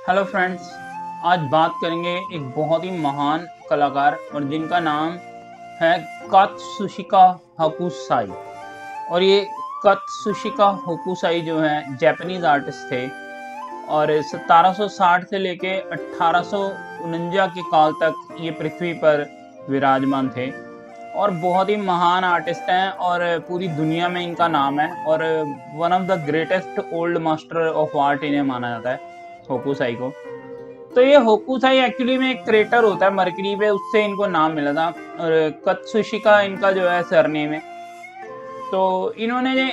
Hello friends. आज बात करेंगे एक बहुत ही महान कलाकार और जिनका नाम है कात्सुशिका होकुसाई। और ये कात्सुशिका होकुसाई जो है जापानीज आर्टिस्ट थे और 1760 से लेके 1849 के काल तक ये पृथ्वी पर विराजमान थे और बहुत ही महान आर्टिस्ट हैं और पूरी दुनिया में इनका नाम है और one of the greatest old master of art इन्हें माना जाता है, होकुसाई को। तो ये होकुसाई एक्चुअली में एक क्रेटर होता है मरकरी पे, उससे इनको नाम मिला था और कत्सुशिका इनका जो है सरनेम है। तो इन्होंने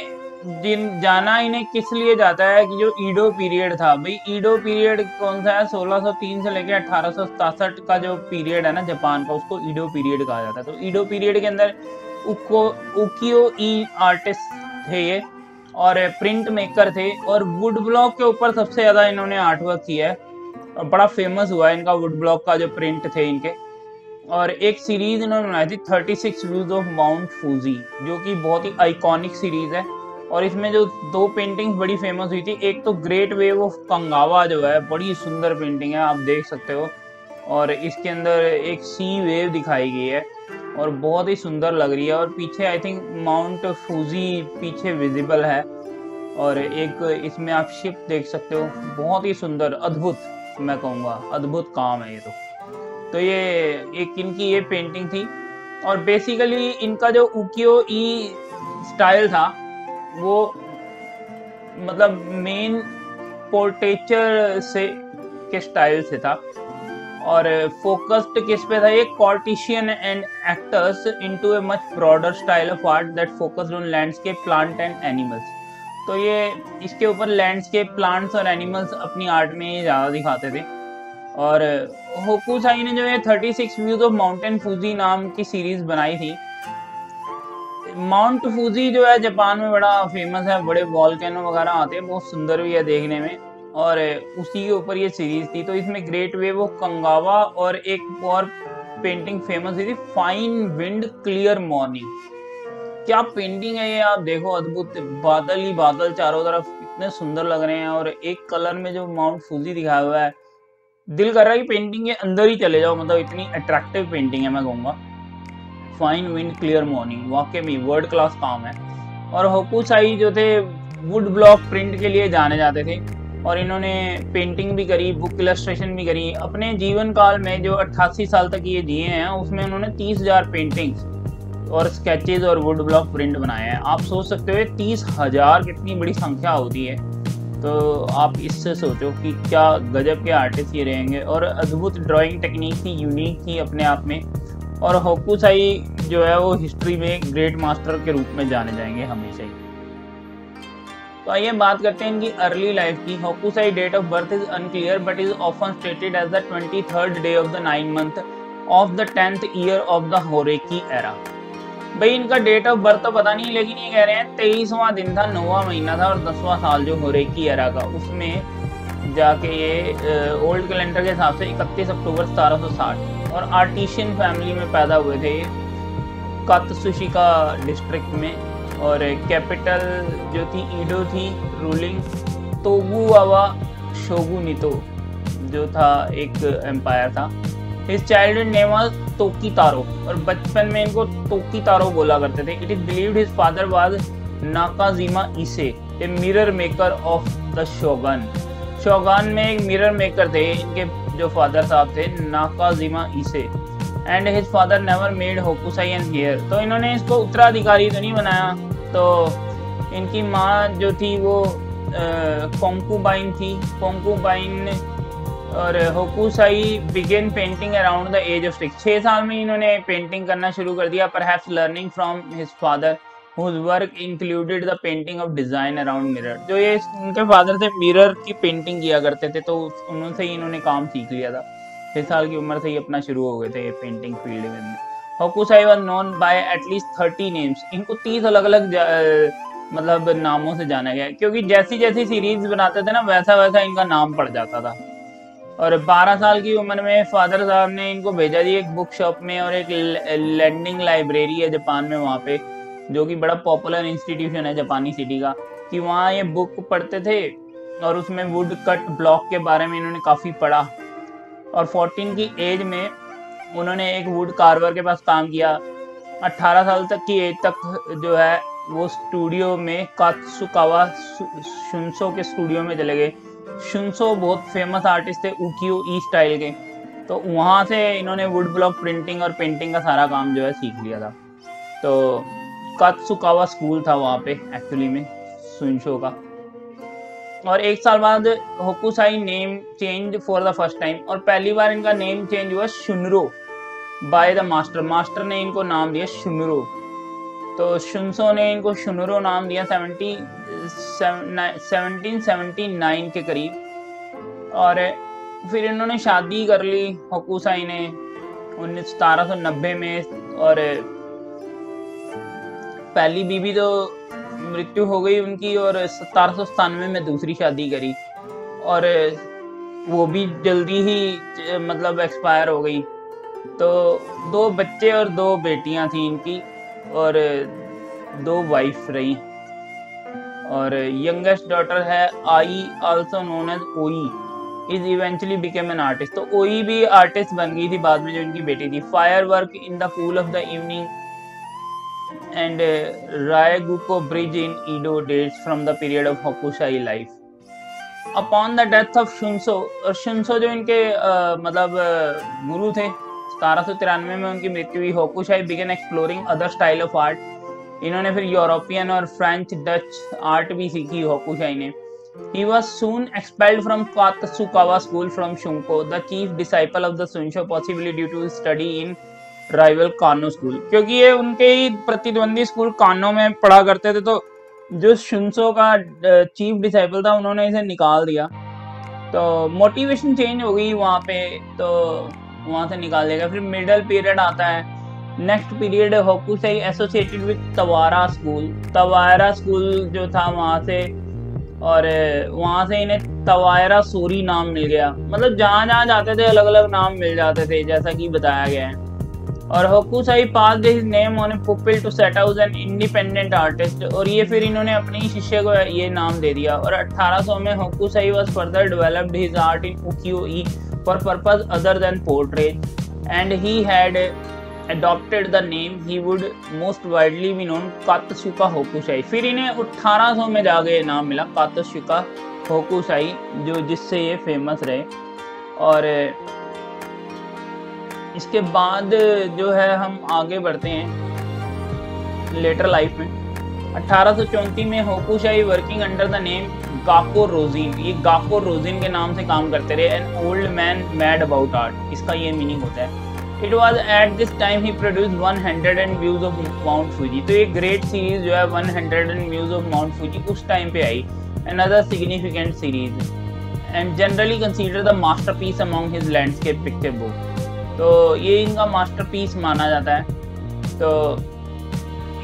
जिन जाना इन्हें किस लिए जाता है कि जो ईडो पीरियड था, भाई ईडो पीरियड कौन सा है, 1603 से लेकर 1867 का जो पीरियड है ना जापान का, उसको ईडो पीरियड कहा जाता है। तो ईडो पीरियड के अंदर उकियो ई आर्टिस्ट थे ये और प्रिंट मेकर थे और वुड ब्लॉक के ऊपर सबसे ज्यादा इन्होंने आर्ट वर्क किया है और बड़ा फेमस हुआ है इनका वुड ब्लॉक का जो प्रिंट थे इनके। और एक सीरीज इन्होंने बनाई थी 36 व्यूज ऑफ माउंट फूजी, जो कि बहुत ही आइकॉनिक सीरीज है। और इसमें जो दो पेंटिंग्स बड़ी फेमस हुई थी, एक तो ग्रेट वेव ऑफ कंगावा जो है, बड़ी सुंदर पेंटिंग है, आप देख सकते हो। और इसके अंदर एक सी वेव दिखाई गई है और बहुत ही सुंदर लग रही है और पीछे आई थिंक माउंट फूजी पीछे विजिबल है। और एक इसमें आप शिप देख सकते हो, बहुत ही सुंदर, अद्भुत, मैं कहूँगा अद्भुत काम है ये। तो ये एक इनकी ये पेंटिंग थी और बेसिकली इनका जो उकियो ई स्टाइल था वो मतलब मेन पोर्ट्रेचर से के स्टाइल से था और फोकस्ड किस पे था, ये politician and actors into a much broader style of art that focused on landscape, plant and animals. तो ये इसके ऊपर लैंडस्केप, प्लांट्स और एनिमल्स अपनी आर्ट में ज़्यादा दिखाते थे। और होकुसाई ने जो है 36 व्यूज ऑफ माउंटेन फूजी नाम की सीरीज बनाई थी। माउंट फूजी जो है जापान में बड़ा फेमस है, बड़े वॉल्केनो वगैरह आते हैं, बहुत सुंदर भी है देखने में और उसी के ऊपर ये सीरीज थी। तो इसमें ग्रेट वेव ऑफ कंगावा और एक और पेंटिंग फेमस हुई थी, फाइन विंड क्लियर मॉर्निंग। क्या पेंटिंग है ये, आप देखो, अद्भुत, बादल ही बादल चारों तरफ, इतने सुंदर लग रहे हैं और एक कलर में जो माउंट फूजी दिखाया हुआ है, दिल कर रहा है कि पेंटिंग के अंदर ही चले जाओ, मतलब इतनी अट्रैक्टिव पेंटिंग है, मैं कहूँगा। फाइन विंड क्लियर मॉर्निंग वाकई में वर्ल्ड क्लास काम है। और होकुसाई जो थे वुड ब्लॉक प्रिंट के लिए जाने जाते थे और इन्होंने पेंटिंग भी करी, बुक इलस्ट्रेशन भी करी। अपने जीवन काल में जो 88 साल तक ये जिए हैं उसमें उन्होंने 30,000 पेंटिंग्स और स्केचेस और वुड ब्लॉक प्रिंट बनाए हैं। आप सोच सकते हो 30,000 कितनी बड़ी संख्या होती है। तो आप इससे सोचो कि क्या गजब के आर्टिस्ट ये रहेंगे। और अद्भुत ड्राइंग टेक्निक थी, यूनिक थी अपने आप में। और होकुसाई जो है वो हिस्ट्री में ग्रेट मास्टर के रूप में जाने जाएंगे हमेशा ही। तो आइए बात करते हैं इनकी अर्ली लाइफ की। Hokusai date of birth is unclear but is often stated as the 23rd day of the 9th month of the 10th year of the Horeki era. भाई इनका डेट ऑफ बर्थ तो पता नहीं, लेकिन ये कह रहे हैं 23वां दिन था, 9वां महीना था और 10वां साल जो होरेकी एरा का, उसमें जाके ये ओल्ड कैलेंडर के हिसाब से 31 अक्टूबर 1760 और आर्टिशियन फैमिली में पैदा हुए थे कात्सुशिका डिस्ट्रिक्ट में। और कैपिटल जो थी ईडो थी, रूलिंग तोकुगावा शोगुनितो जो था एक एम्पायर था। His childhood name was तोकीतारो और बचपन में इनको तोकीतारो बोला करते थे। It is believed his father was Nakajima इसे, a mirror maker of the shogun। शोगन में एक मिरर मेकर थे इनके जो फादर साहब थे, नाकाजिमा इसे। And his father never made Hokusai and heir. तो इन्होंने इसको उत्तराधिकारी तो नहीं बनाया। तो इनकी माँ जो थी वो कोंकुबाइन थी, कोंकुबाइन। और Hokusai began painting around the age of 6। 6 साल में इन्होंने पेंटिंग करना शुरू कर दिया, perhaps learning from his father whose work included the painting of design around mirror। जो ये इनके फादर थे मिरर की पेंटिंग किया करते थे, तो उनसे ही इन्होंने काम सीख लिया था। 6 साल की उम्र से ही अपना शुरू हो गए थे ये पेंटिंग फील्ड में। होकुसाई was known by at least 30 names। इनको 30 अलग अलग मतलब नामों से जाना गया, क्योंकि जैसी जैसी सीरीज बनाते थे ना वैसा वैसा इनका नाम पड़ जाता था। और 12 साल की उम्र में फादर साहब ने इनको भेजा जी एक बुक शॉप में, और एक लैंडिंग लाइब्रेरी है जापान में वहाँ पे, जो कि बड़ा पॉपुलर इंस्टीट्यूशन है जापानी सिटी का, कि वहाँ ये बुक पढ़ते थे और उसमें वुड कट ब्लॉक के बारे में इन्होंने काफ़ी पढ़ा। और 14 की एज में उन्होंने एक वुड कार्वर के पास काम किया। 18 साल तक की एज तक जो है वो स्टूडियो में कात्सुकावा शुन्सो के स्टूडियो में चले गए। शुन्सो बहुत फेमस आर्टिस्ट थे उकियो ई स्टाइल के, तो वहाँ से इन्होंने वुड ब्लॉक प्रिंटिंग और पेंटिंग का सारा काम जो है सीख लिया था। तो कात्सुकावा स्कूल था वहाँ पे एक्चुअली में शुन्सो का। और एक साल बाद होकुसाई name change for the first time, और पहली बार इनका नेम चेंज हुआ शुनरो बाय द मास्टर। मास्टर ने इनको नाम दिया शुनरो, तो शुन्सो ने इनको शुनरो नाम दिया 1779 के करीब। और फिर इन्होंने शादी कर ली होकुसाई ने 1790 में, और पहली बीवी तो मृत्यु हो गई उनकी, और 1797 में दूसरी शादी करी, और वो भी जल्दी ही मतलब एक्सपायर हो गई। तो 2 बच्चे और 2 बेटियां थी इनकी, और 2 वाइफ रही। और यंगेस्ट डॉटर है आई, आल्सो नोन एज ओई, is eventually became an artist. तो ओई भी आर्टिस्ट बन गई थी बाद में, जो इनकी बेटी थी। Fire work in the cool off the evening and Ryaguko Bridge in Edo dates from the period of Hokusai life. Upon the death of Shunso, और शुन्सो जो इनके मतलब गुरु थे, 1793 में उनकी मृत्यु हुई। होकुसाई began exploring other style of art. इन्होंने फिर यूरोपियन और फ्रेंच डच आर्ट भी सीखी होकुसाई ने। He was soon expelled from Katsukawa school from Shunko, the chief disciple of the Shunsho, possibly due to his study in rival कानो school, क्योंकि ये उनके ही प्रतिद्वंदी स्कूल कानो में पढ़ा करते थे। तो जो शुन्सो का चीफ डिसाइपल था उन्होंने इसे निकाल दिया, तो मोटिवेशन चेंज हो गई वहाँ पे, तो वहाँ से निकाल देगा। फिर मिडिल पीरियड आता है। Next period Hokusai associated with Tawara school. Tawara school जो था वहाँ से, और वहाँ से इन्हें तवारा सोरी नाम मिल गया। मतलब जहाँ जहाँ जाते थे अलग अलग नाम मिल जाते थे, जैसा कि बताया गया है। और होकुसाई passed his name on a pupil to set out an independent artist, और ये फिर इन्होंने अपने ही शिष्य को ये नाम दे दिया। और 1800 में होकुसाई was further developed his art in ukiyo-e for purpose other than portrait, and he had adopted the name he would most widely be known कात्सुका होकुसाई। फिर इन्हें 1800 में जाके ये नाम मिला कात्सुका होकुसाई, जो जिससे ये फेमस रहे। और इसके बाद जो है हम आगे बढ़ते हैं लेटर लाइफ में। 1834 में Hokusai working under the name Gako Rojin, ये गाको रोजिन के नाम से काम करते रहे। An old man mad about art, इसका ये मीनिंग होता है। It was at this time he produce 100 views of Mount Fuji. तो ये ग्रेट सीरीज जो है 100 व्यूज ऑफ माउंट फूजी उस टाइम पे आई। Another significant series and generally consider the masterpiece among his landscape picture book. तो ये इनका मास्टरपीस माना जाता है। तो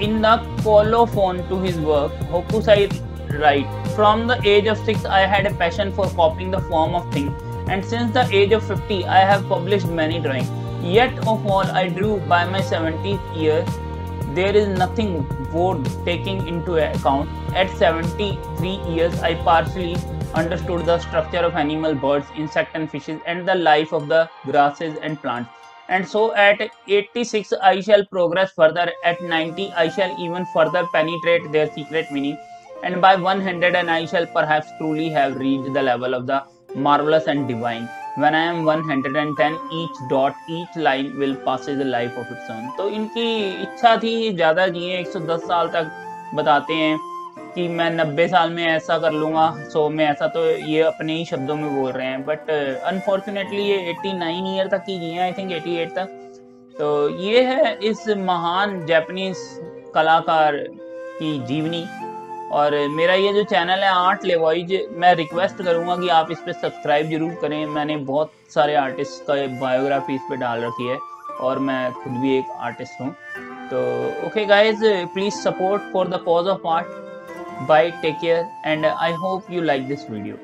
in the colophon to his work Hokusai write, from the age of 6 I had a passion for copying the form of things, and since the age of 50 I have published many drawings. Yet of all I drew by my 70th year, there is nothing worth taking into account. At 73 years I partially understood the structure of animal, birds, insects and fishes, and the life of the grasses and plants. And so at 86 I shall progress further. At 90 I shall even further penetrate their secret meaning. And by 100 I shall perhaps truly have reached the level of the marvelous and divine. When I am 110, each dot, each line will pass the life of its own. तो इनकी इच्छा थी ज़्यादा जिए, 110 साल तक बताते हैं कि मैं 90 साल में ऐसा कर लूँगा, 100 में ऐसा। तो ये अपने ही शब्दों में बोल रहे हैं, बट अनफॉर्चुनेटली ये 89 ईयर तक ही जिए, आई थिंक 88 तक। तो ये है इस महान जापानीज कलाकार की जीवनी। और मेरा ये जो चैनल है आर्ट लेवॉइज, मैं रिक्वेस्ट करूँगा कि आप इस पर सब्सक्राइब जरूर करें। मैंने बहुत सारे आर्टिस्ट का बायोग्राफी इस पर डाल रखी है, और मैं खुद भी एक आर्टिस्ट हूँ। तो okay guys, please support for the cause of art. Bye, take care, and I hope you like this video.